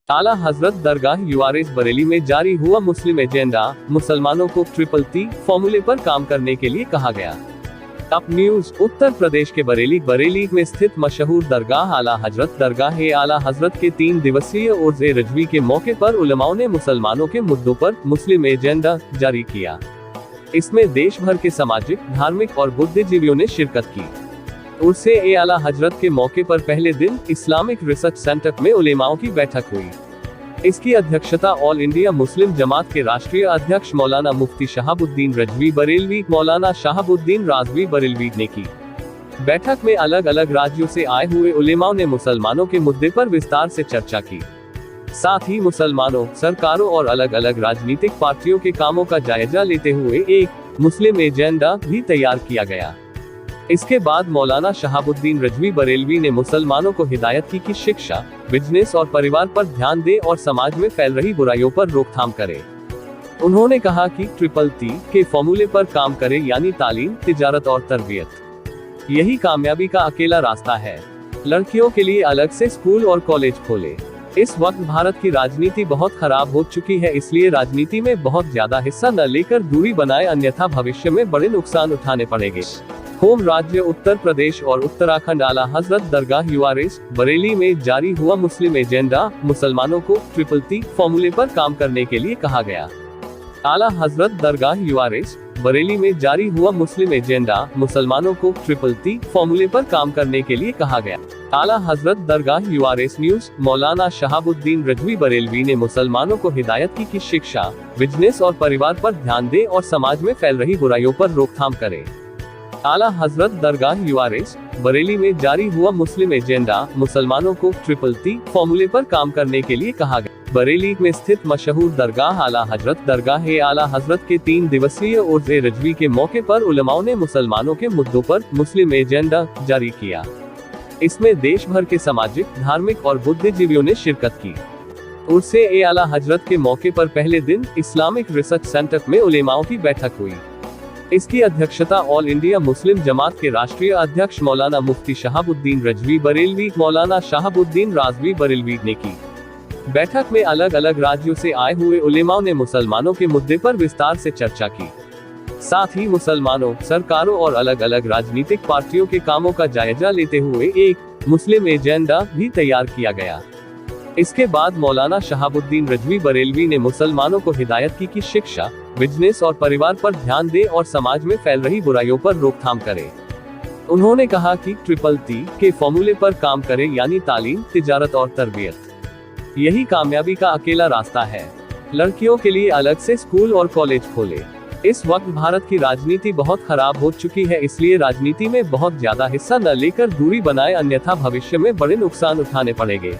आला हजरत दरगाह यूआरएस बरेली में जारी हुआ मुस्लिम एजेंडा, मुसलमानों को ट्रिपल फॉर्मूले पर काम करने के लिए कहा गया। Top news. उत्तर प्रदेश के बरेली में स्थित मशहूर दरगाह आला हजरत दरगाह आला हजरत के 3 दिवसीय उर्स रजवी के मौके पर उलमाओं ने मुसलमानों के मुद्दों पर मुस्लिम एजेंडा जारी किया। इसमें देश भर के सामाजिक, धार्मिक और बुद्धिजीवियों ने शिरकत की। उर्से आला हजरत के मौके पर पहले दिन इस्लामिक रिसर्च सेंटर में उलेमाओं की बैठक हुई। इसकी अध्यक्षता ऑल इंडिया मुस्लिम जमात के राष्ट्रीय अध्यक्ष मौलाना मुफ्ती शहाबुद्दीन रजवी बरेलवी मौलाना शहाबुद्दीन राजवी बरेलवी ने की। बैठक में अलग अलग राज्यों से आए हुए उलेमाओं ने मुसलमानों के मुद्दे पर विस्तार से चर्चा की। साथ ही मुसलमानों, सरकारों और अलग अलग राजनीतिक पार्टियों के कामों का जायजा लेते हुए एक मुस्लिम एजेंडा भी तैयार किया गया। इसके बाद मौलाना शहाबुद्दीन रजवी बरेलवी ने मुसलमानों को हिदायत की कि शिक्षा, बिजनेस और परिवार पर ध्यान दे और समाज में फैल रही बुराइयों पर रोकथाम करे। उन्होंने कहा कि ट्रिपल के फॉर्मूले पर काम करे, यानी तालीम, तिजारत और तरबियत। यही कामयाबी का अकेला रास्ता है। लड़कियों के लिए अलग से स्कूल और कॉलेज खोले। इस वक्त भारत की राजनीति बहुत खराब हो चुकी है, इसलिए राजनीति में बहुत ज्यादा हिस्सा न लेकर दूरी बनाए, अन्यथा भविष्य में बड़े नुकसान उठाने पड़ेंगे। होम राज्य उत्तर प्रदेश और उत्तराखंड आला हजरत दरगाह यूआरएस बरेली में जारी हुआ मुस्लिम एजेंडा, मुसलमानों को ट्रिपल फॉर्मूले पर काम करने के लिए कहा गया। आला हजरत दरगाह यूआरएस बरेली में जारी हुआ मुस्लिम एजेंडा, मुसलमानों को ट्रिपल फॉर्मूले पर काम करने के लिए कहा गया। आला हजरत दरगाह यूआरएस न्यूज। मौलाना शहाबुद्दीन रजवी बरेलवी ने मुसलमानों को हिदायत की कि शिक्षा, बिजनेस और परिवार पर ध्यान दे और समाज में फैल रही बुराइयों पर रोकथाम करे। आला हजरत दरगाह यूआरएस बरेली में जारी हुआ मुस्लिम एजेंडा, मुसलमानों को ट्रिपल फॉर्मूले पर काम करने के लिए कहा गया। बरेली में स्थित मशहूर दरगाह आला हजरत दरगाह आला हजरत के 3 दिवसीय उर्स रजवी के मौके पर उलमाओं ने मुसलमानों के मुद्दों पर मुस्लिम एजेंडा जारी किया। इसमें देश भर के सामाजिक, धार्मिक और बुद्धिजीवियों ने शिरकत की। उर्से आला हजरत के मौके पर पहले दिन इस्लामिक रिसर्च सेंटर में उलेमाओं की बैठक हुई। इसकी अध्यक्षता ऑल इंडिया मुस्लिम जमात के राष्ट्रीय अध्यक्ष मौलाना मुफ्ती शहाबुद्दीन रजवी बरेलवी मौलाना शहाबुद्दीन राजवी बरेलवी ने की। बैठक में अलग अलग राज्यों से आए हुए उलेमाओं ने मुसलमानों के मुद्दे पर विस्तार से चर्चा की। साथ ही मुसलमानों, सरकारों और अलग अलग राजनीतिक पार्टियों के कामों का जायजा लेते हुए एक मुस्लिम एजेंडा भी तैयार किया गया। इसके बाद मौलाना शहाबुद्दीन रजवी बरेलवी ने मुसलमानों को हिदायत की कि शिक्षा, बिजनेस और परिवार पर ध्यान दे और समाज में फैल रही बुराइयों पर रोकथाम करे। उन्होंने कहा कि ट्रिपल के फॉर्मूले पर काम करे, यानी तालीम, तिजारत और तरबियत। यही कामयाबी का अकेला रास्ता है। लड़कियों के लिए अलग से स्कूल और कॉलेज खोले। इस वक्त भारत की राजनीति बहुत खराब हो चुकी है, इसलिए राजनीति में बहुत ज्यादा हिस्सा न लेकर दूरी बनाए, अन्यथा भविष्य में बड़े नुकसान उठाने पड़ेंगे।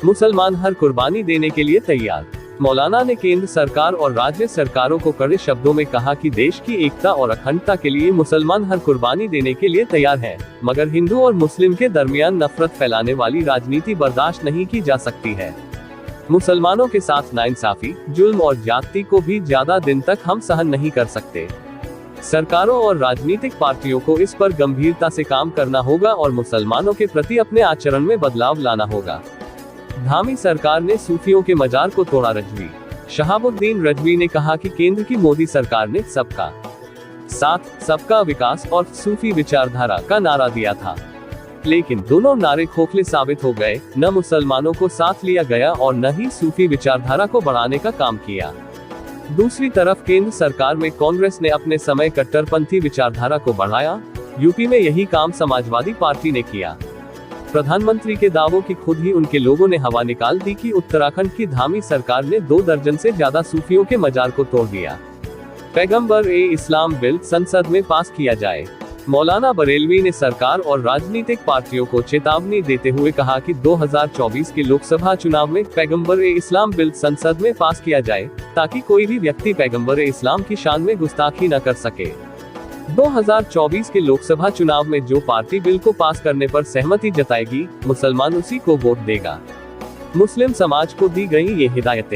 मुसलमान हर कुर्बानी देने के लिए तैयार। मौलाना ने केंद्र सरकार और राज्य सरकारों को कड़े शब्दों में कहा कि देश की एकता और अखंडता के लिए मुसलमान हर कुर्बानी देने के लिए तैयार हैं, मगर हिंदू और मुस्लिम के दरमियान नफरत फैलाने वाली राजनीति बर्दाश्त नहीं की जा सकती है। मुसलमानों के साथ नाइंसाफी, जुल्म और ज्यादती को भी ज्यादा दिन तक हम सहन नहीं कर सकते। सरकारों और राजनीतिक पार्टियों को इस पर गंभीरता से काम करना होगा और मुसलमानों के प्रति अपने आचरण में बदलाव लाना होगा। धामी सरकार ने सूफियों के मजार को तोड़ा। रजवी शहाबुद्दीन रजवी ने कहा कि केंद्र की मोदी सरकार ने सबका साथ, सबका विकास और सूफी विचारधारा का नारा दिया था, लेकिन दोनों नारे खोखले साबित हो गए। न मुसलमानों को साथ लिया गया और न ही सूफी विचारधारा को बढ़ाने का काम किया। दूसरी तरफ केंद्र सरकार में कांग्रेस ने अपने समय कट्टरपंथी विचारधारा को बढ़ाया। यूपी में यही काम समाजवादी पार्टी ने किया। प्रधानमंत्री के दावों की खुद ही उनके लोगों ने हवा निकाल दी कि उत्तराखंड की धामी सरकार ने 2 दर्जन से ज्यादा सूफियों के मजार को तोड़ दिया। पैगंबर इस्लाम बिल संसद में पास किया जाए। मौलाना बरेलवी ने सरकार और राजनीतिक पार्टियों को चेतावनी देते हुए कहा कि 2024 के लोकसभा चुनाव में पैगंबर इस्लाम बिल संसद में पास किया जाए, ताकि कोई भी व्यक्ति पैगंबर इस्लाम की शान में गुस्ताखी न कर सके। 2024 के लोकसभा चुनाव में जो पार्टी बिल को पास करने पर सहमति जताएगी, मुसलमान उसी को वोट देगा। मुस्लिम समाज को दी गई ये हिदायतें